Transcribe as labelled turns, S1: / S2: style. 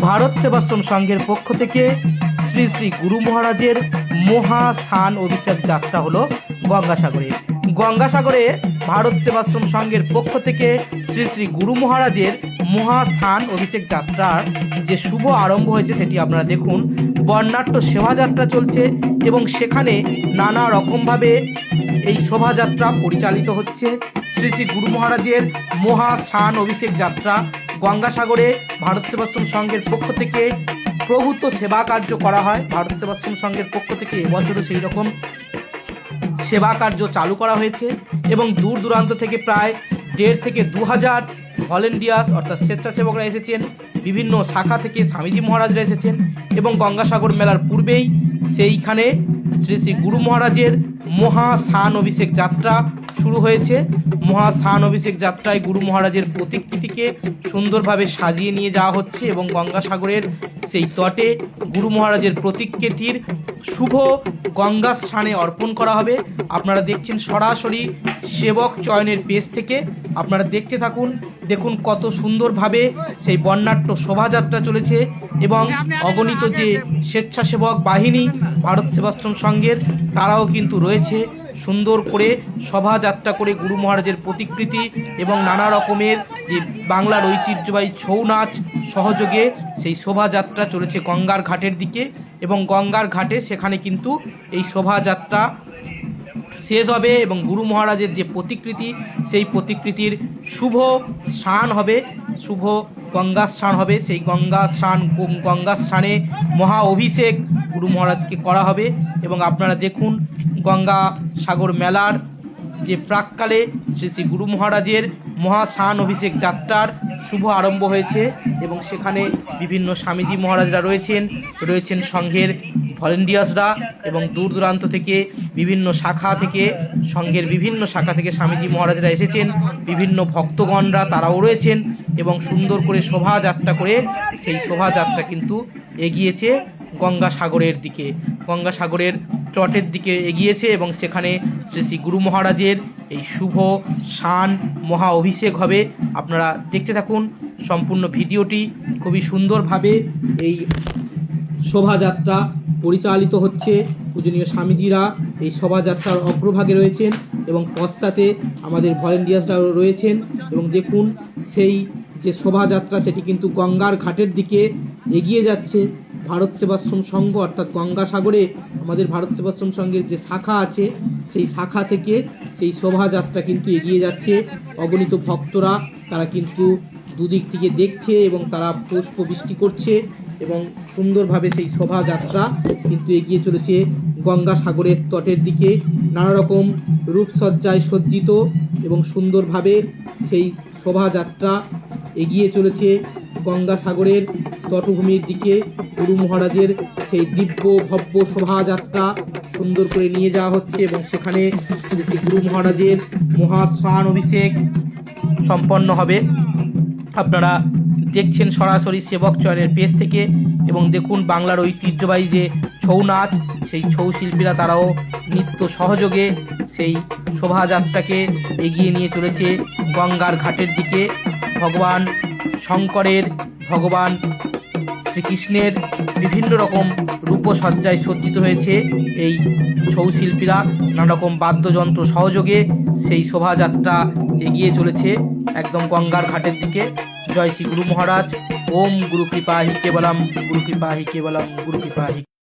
S1: ভারত সেবাশ্রম সংঘের পক্ষ থেকে শ্রী শ্রী গুরু মহারাজের মহা স্নান অভিষেক যাত্রা হলো গঙ্গাসাগরে। গঙ্গাসাগরে ভারত সেবাশ্রম সংঘের পক্ষ থেকে শ্রী শ্রী গুরু মহারাজের মহা স্নান অভিষেক যাত্রার যে শুভ আরম্ভ হয়েছে সেটি আপনারা দেখুন। বর্ণাঢ্য শোভাযাত্রা চলছে এবং সেখানে নানা রকমভাবে এই শোভাযাত্রা পরিচালিত হচ্ছে। শ্রী শ্রী গুরু মহারাজের মহা স্নান অভিষেক যাত্রা গঙ্গাসাগরে ভারত সেবাশ্রম সংঘের পক্ষ থেকে প্রভূত সেবা কার্য করা হয়। ভারত সেবাশ্রম সংঘের পক্ষ থেকে এবছরও সেই রকম সেবা কার্য চালু করা হয়েছে এবং দূর দূরান্ত থেকে প্রায় 1,500 থেকে 2,000 ভলেন্টিয়ার্স অর্থাৎ স্বেচ্ছাসেবকরা এসেছেন। বিভিন্ন শাখা থেকে স্বামীজি মহারাজরা এসেছেন এবং গঙ্গাসাগর মেলার পূর্বেই সেইখানে শ্রী শ্রী গুরু মহারাজের মহা স্নান অভিষেক যাত্রা শুরু হয়েছে। মহা স্নান অভিষেক যাত্রায় গুরু মহারাজের প্রতিকৃতিকে সুন্দরভাবে সাজিয়ে নিয়ে যাওয়া হচ্ছে এবং গঙ্গাসাগরের সেই তটে গুরু মহারাজের প্রতিকৃতির শুভ গঙ্গা স্নানে অর্পণ করা হবে। আপনারা দেখছেন সরাসরি সেবক চয়নের পেজ থেকে, আপনারা দেখতে থাকুন। দেখুন কত সুন্দরভাবে সেই বর্ণাঢ্য শোভাযাত্রা চলেছে এবং অগণিত যে স্বেচ্ছাসেবক বাহিনী ভারত সেবাশ্রম সংঘের তারাও কিন্তু রয়েছে। সুন্দর করে শোভাযাত্রা করে গুরু মহারাজের প্রতিকৃতি এবং নানা রকমের যে বাংলার ঐতিহ্যবাহী ছৌ নাচ সহযোগে সেই শোভাযাত্রা চলেছে গঙ্গার ঘাটের দিকে এবং গঙ্গার ঘাটে সেখানে কিন্তু এই শোভাযাত্রা শেষ হবে এবং গুরু মহারাজের যে প্রতিকৃতি সেই প্রতিকৃতির শুভ স্নান হবে, শুভ গঙ্গা স্নান হবে। সেই গঙ্গা স্নানে মহা অভিষেক গুরু মহারাজকে করা হবে এবং আপনারা দেখুন গঙ্গাসাগর মেলার যে প্রাককালে শ্রী শ্রী গুরু মহারাজের মহা স্নান অভিষেক যাত্রার শুভ আরম্ভ হয়েছে এবং সেখানে বিভিন্ন স্বামীজি মহারাজরা রয়েছেন সংঘের ভলেন্টিয়ার্সরা এবং দূর দূরান্ত থেকে বিভিন্ন শাখা থেকে সংঘের বিভিন্ন শাখা থেকে স্বামীজি মহারাজরা এসেছেন। বিভিন্ন ভক্তগণরা তারাও রয়েছেন এবং সুন্দর করে শোভাযাত্রা করে সেই শোভাযাত্রা কিন্তু এগিয়েছে গঙ্গাসাগরের দিকে, গঙ্গাসাগরের তটের দিকে এগিয়েছে এবং সেখানে শ্রী শ্রী গুরু মহারাজের এই শুভ স্নান মহা অভিষেক হবে। আপনারা দেখতে থাকুন সম্পূর্ণ ভিডিওটি। খুবই সুন্দরভাবে এই শোভাযাত্রা পরিচালিত হচ্ছে। পূজনীয় স্বামীজিরা এই শোভাযাত্রার অগ্রভাগে রয়েছেন এবং পশ্চাতে আমাদের ভলেন্টিয়ার্সরাও রয়েছেন এবং দেখুন সেই যে শোভাযাত্রা সেটি কিন্তু গঙ্গার ঘাটের দিকে এগিয়ে যাচ্ছে। ভারত সেবাশ্রম সংঘ অর্থাৎ গঙ্গাসাগরে আমাদের ভারত সেবাশ্রম সংঘের যে শাখা আছে সেই শাখা থেকে সেই শোভাযাত্রা কিন্তু এগিয়ে যাচ্ছে। অগণিত ভক্তরা তারা কিন্তু দুদিক থেকে দেখছে এবং তারা পুষ্প বৃষ্টি করছে এবং সুন্দরভাবে সেই শোভাযাত্রা কিন্তু এগিয়ে চলেছে গঙ্গাসাগরের তটের দিকে। নানা রকম রূপসজ্জায় সজ্জিত এবং সুন্দরভাবে সেই শোভাযাত্রা এগিয়ে চলেছে গঙ্গাসাগরের তটভূমির দিকে। গুরু মহারাজের সেই দিব্য ভব্য শোভাযাত্রা সুন্দর করে নিয়ে যাওয়া হচ্ছে এবং সেখানে শ্রী গুরু মহারাজের মহা স্নান অভিষেক সম্পন্ন হবে। আপনারা দেখছেন সরাসরি সেবক চয়নের পেজ থেকে এবং দেখুন বাংলার ঐতিহ্যবাহী যে ছৌ নাচ সেই ছৌ শিল্পীরা তারাও নৃত্য সহযোগে সেই শোভাযাত্রাকে এগিয়ে নিয়ে চলেছে গঙ্গার ঘাটের দিকে। ভগবান শঙ্করের, ভগবান শ্রীকৃষ্ণের বিভিন্ন রকম রূপসজ্জায় সজ্জিত হয়েছে এই ছৌ শিল্পীরা। নানা রকম বাদ্যযন্ত্র সহযোগে সেই শোভাযাত্রা এগিয়ে চলেছে একদম গঙ্গার ঘাটের দিকে। জয় শ্রী গুরু মহারাজ। ওম গুরু কৃপা হি কেবলম, গুরু কৃপা হি কেবলম, গুরু কৃপা হি।